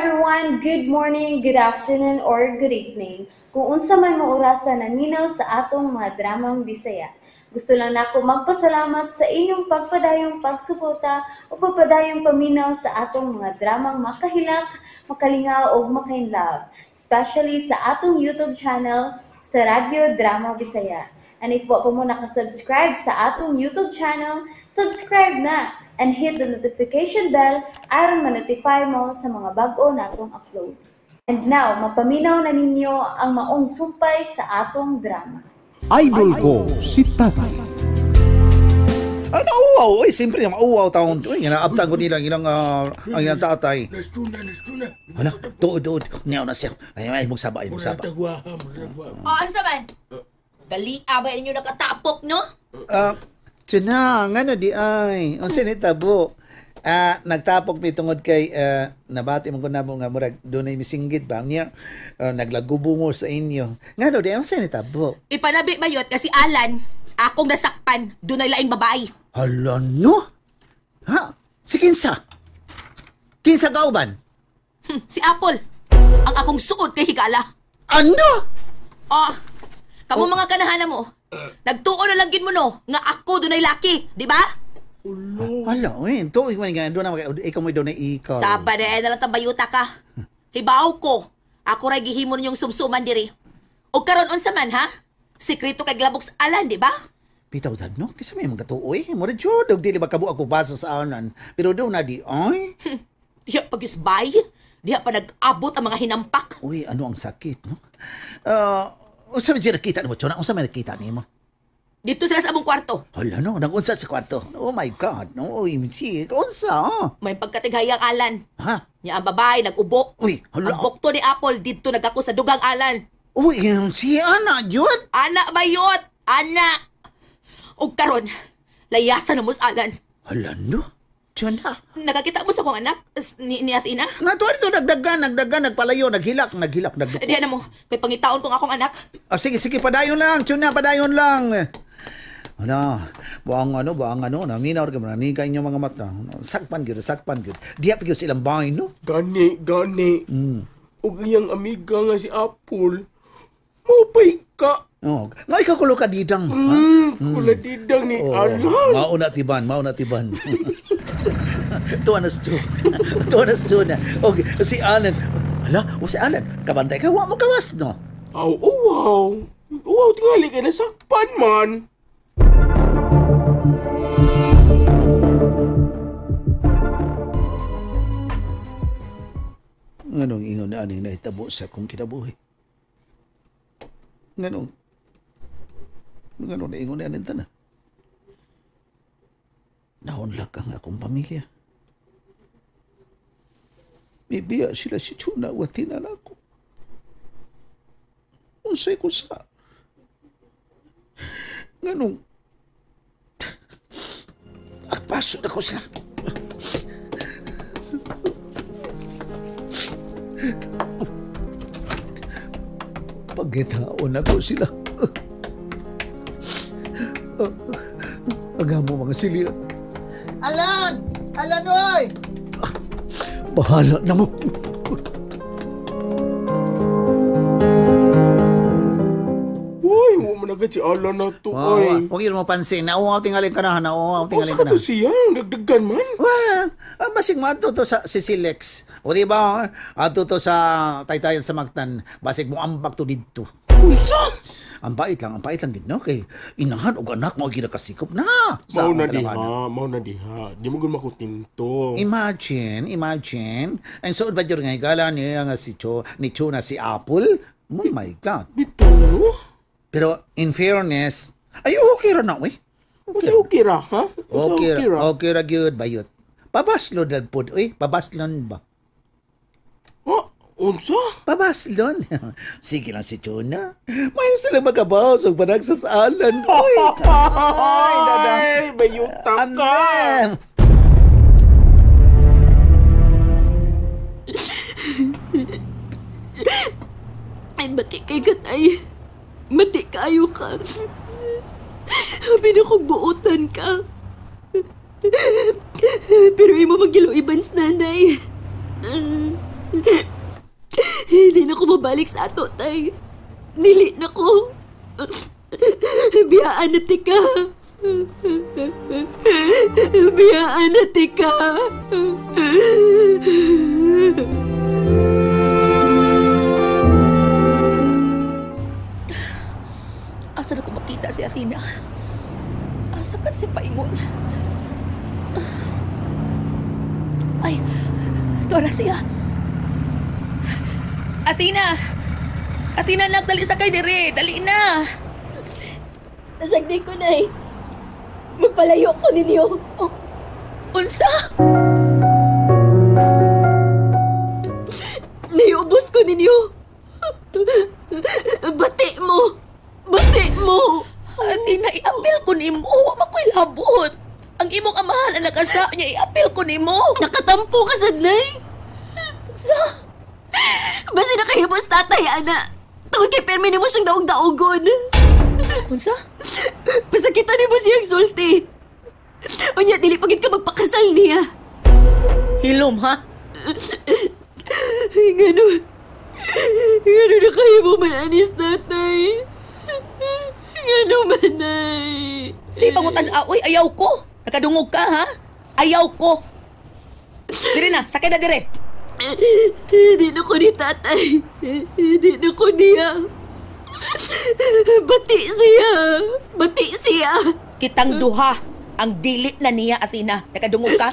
everyone, good morning, good afternoon, or good evening. Kung unsa man mo orasan naminaw sa atong mga dramang Bisaya. Gusto lang nako magpasalamat sa inyong pagpadayong pagsuporta o pagpadayong paminaw sa atong mga dramang makahilak, makalingaw o makainlove, especially sa atong YouTube channel sa Radyo Drama Bisaya. And if wa pa mo nakasubscribe sa atong YouTube channel, subscribe na and hit the notification bell aron ma-notify mo sa mga bag-o natong uploads. And now, mapaminaw na ninyo ang maong sumpay sa atong drama. Idol ko si Tatay. Nauwaw, siyempre mauwaw taon. Ginaabtan ko nila ang ilang tatay. Nastuna. Hala, tuod. Niyaw na siya. Ay, magsaba. Ano saman? Dali, abay ninyo nakatapok, no? Tuna, nga di ay. Ang sinitabo. Nagtapok mi tungod kay nabati mo ko na mo nga murag doon ay misinggit ba niya naglagubungo sa inyo. Nga di ang sinitabo. Ipanabi bayot kasi Alan, akong nasakpan, doon ay laing babae. Hala, no? Ha? Si Kinsa? Kinsa kauban? Si Apple, ang akong suod kay Higala. Ano? Kamu mga kanahanan mo, nagtuon na lang gid mo no, nga ako doon ay laki, di ba? Hala, tuig man nga doon na ikaw mo doon na ikaw. Saba na lang tabayuta ka. Hibaw ko, ako ray gihimo ninyong sumsuman diri. O karon unsa man ha? Sekreto kay glabok sa Alan, di ba? Bitaw dad no, kasi may mga tuoy. Mura jud og dili makabu ako basa sa anan. Pero daw na di ay. Diya pagisbay, diya pa nag-abot ang mga hinampak. Uy, ano ang sakit no? Unsa man siya nakita mo, Chona? Unsa man nakita nimo? Dito sila sa among kwarto. Hala no, nagunsa sa kwarto. Oh my God, no, uy, si, unsa? May pagkatighayang Alan. Ha? Niya ang babae nag-ubok. Uy, hala. Ang bukto ni Apple dito nagako sa dugang Alan. Uy, si Ana, jud. Ana bayot! Ana! O karon, layasan na mo sa Alan. Hala no, Chona. Nakakita mo sa kong anak? Ni Asina? Natuwa dito, nagdagan, nagpalayo, naghilak. Di na mo, kay pangitaon kong akong anak. Sige, padayon lang, Chona, padayon lang. Buang ano, naminaw ka man, nika inyong mga mata. Sakpan gyud. Diya pa gyud silang bahay, no? Gani. Ug iyang amiga nga si Apple, mapay ka. Oh, nga ikaw kulo ka didang. Kuladidang ni Alan. Mauna tiban. Tuwa na sto na. Okay, si Alan. Hala, si Alan, kabantay ka, wa mo gawas, no? Wow. Tingali ka na sakpan man. Nganong ingon na aning nahitabo sa kong kinabuhi. Nganong na ingon na aning tanan. Nahunlak ang akong pamilya. Bibiya sila si Chuna wa tinan ako. Unsay ko sa. Nganong agpasod ako sila. Pagkitaon ako sila. Agamo mga silian. Alan, oy! Bahala na mo. Uy, mo man agad si Alan na to, ay. Huwag yun mo pansin. Nauwaw tingalin ka na. Usa ka to siya, dagdagan man. Well, basig mo ato to sa Silex. O diba, ato to sa Taytayan sa Magtan. Basig mo ambak to dito. Unsa? Ang pait lang gid no kay inahan og anak mo ginakasikop na. Mao na diha. Di mo gud makutinto. Imagine. Ang suod ba jud nga higala niya nga ni Chuna si Apple? Oh my God. Bitaw. Pero in fairness, ay okay ra na we. Okay ra, ha? Okay ra gyud bayot. Pabaslon dad pod, pabaslon ba? Unsa? Pabaslon. Sige lang si Chuna. May sila magkabawas og panagsasalan. Ay, bayutang ka. Ay, mati kay Gatay. Mati kayo ka. Habi na kong buutan ka. Pero imo magilo ibans nanay. Hindi na ko mabalik sa ato, tay. Dili na ko. Biyaan na tika. Biyaan na tika. Asa na ko makita si Athena? Asa ka si Paimon? Ay, doon na siya. Athena! Athena, nagdali sa kay dire. Dali na. Nasagdi ko, nay. Magpalayo ko ninyo. Oh, unsa? Niubos ko ninyo. Bati mo. Bati mo. Athena, i-apel ko nimo. Wa ba ko'y labot? Ang imong amahan ang nakasa niya, i-apel ko nimo. Nakatampo ka sad, nay. Sa? Basi nakahibos tatay, ana. Tungkol kay permi mo siyang daog-daogon. Unsa? Pasakitan ni mo siyang sulti. Unya, dili pagit ka magpakasal niya. Hilom, ha? Ngano na kayo mo mananis, tatay. Ngano manay. Si pangutan aoy, ayaw ko. Nakadungog ka, ha? Ayaw ko. Dire na, sakay na dire. Hindi na ko ni tatay. Hindi na ko niya. Bati siya. Bati siya. Kitang duha ang dilit na niya, Athena. Nakadungog ka.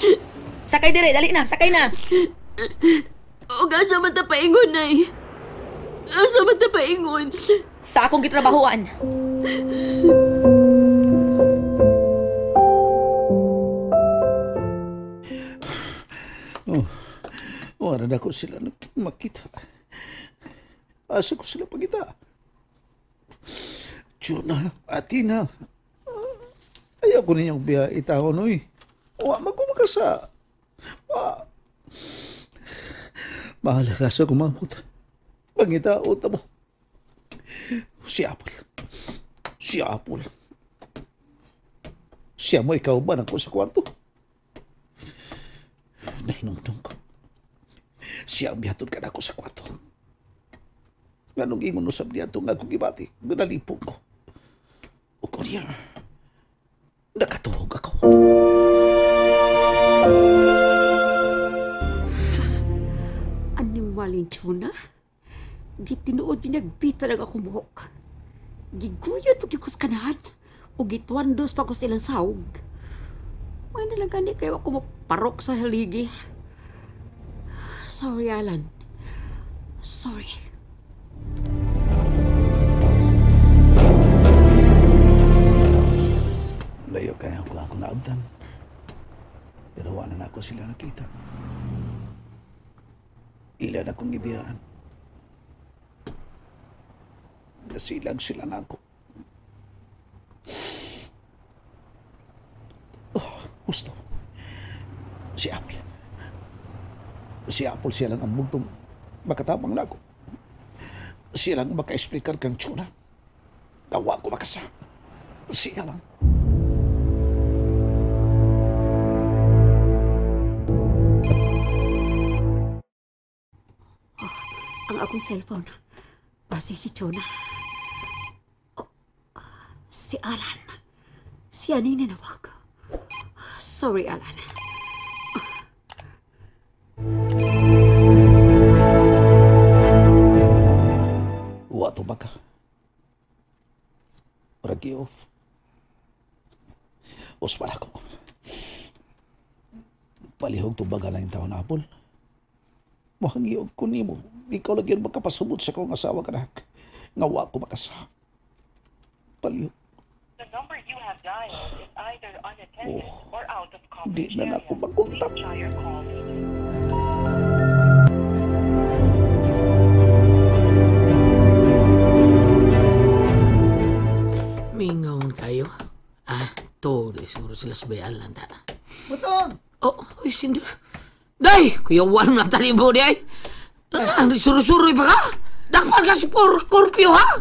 Sakay dire, dali na, sakay na. O asa man ta paingon, nay. Asa man ta paingon. Sa akong gitrabahuan. Wala na ko sila makita. Asa ko sila pagita. Jonah, Athena. Ayaw ko ninyong biya itahon, uy. Wa, magkumakasa. Wa. Bahala ka sa kumamot. Pangitaot mo. Si Apple. Si Apple. Siya mo ikaw ba ko sa kwarto? Nahinungtong ko. Siya ang bihatod ka na ako sa kwarto. Ganong ingon usap niya itong ako gibati. Ganalipong ko. O ko niya. Nakatuhog ako. Anong maling tuna? Gitinuod binagbita lang akong buhok. Giguyod pagkikos kanahan. O gitwandos pa ko silang sahog. May nalang gani kayo ako maparok sa haligi. Sorry, Alan. Sorry. Layo ka na ako naabdan. Pero wala na ako sila nakita. Ilan akong ibiyaan. Nasilag sila na ako. Oh, gusto. Si Apple. Si Apple siya lang ang bugtong makatapang na ako. Siya lang maka-explicar kang tsura. Tawa ko makasa. Siya lang. Ang akong cellphone. Basi si Chona. Oh, si Alan. Si Ani ninawag. Sorry, Alan. Wato ba ka? Ragi off. Usman ako. Palihog tubaga lang yung taon na Apple. Mahangiyog ko ni mo. Ikaw lagi magkapasabot sa kong asawa ka na. Ngawa ko makasa. Palihog. The number you have dialed is either unattended or out of coverage Di na ako magkontak. Please try your call. Mingaon kayo? To, siguro sila sabayan lang da. Butong! Oh, ay, sindi. Day, kuyawan mo na talibo di ay. Ang suru-suru pa ka? Dakpal ka sa Scorpio, ha?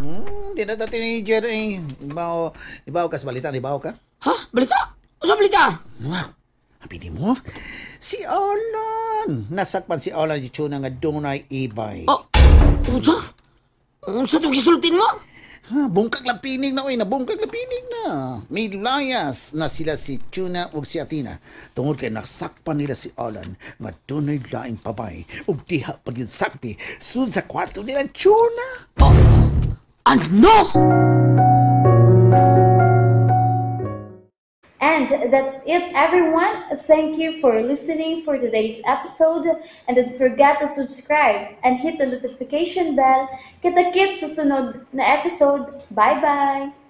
Di na ito teenager eh. Ibaw ka sa balita, ibaw ka? Ha? Balita? O sa balita? Wow. Habi mo, si Alan. Nasakpan si Alan di Chuna nga dunay ibay. Oh, unsa? Unsa itong gisultin mo? Ha, bungkag lang pinig na, oy, nabungkag lang pinig na. May layas na sila si Chuna ug si Athena. Tungod kay nasakpan nila si Alan, nga dunay laing babay, ug diha pag yun sakpi, sud sa kwarto nila Chuna. Ano? And that's it, everyone. Thank you for listening for today's episode. And don't forget to subscribe and hit the notification bell. Kita-kits sa sunod na episode. Bye-bye!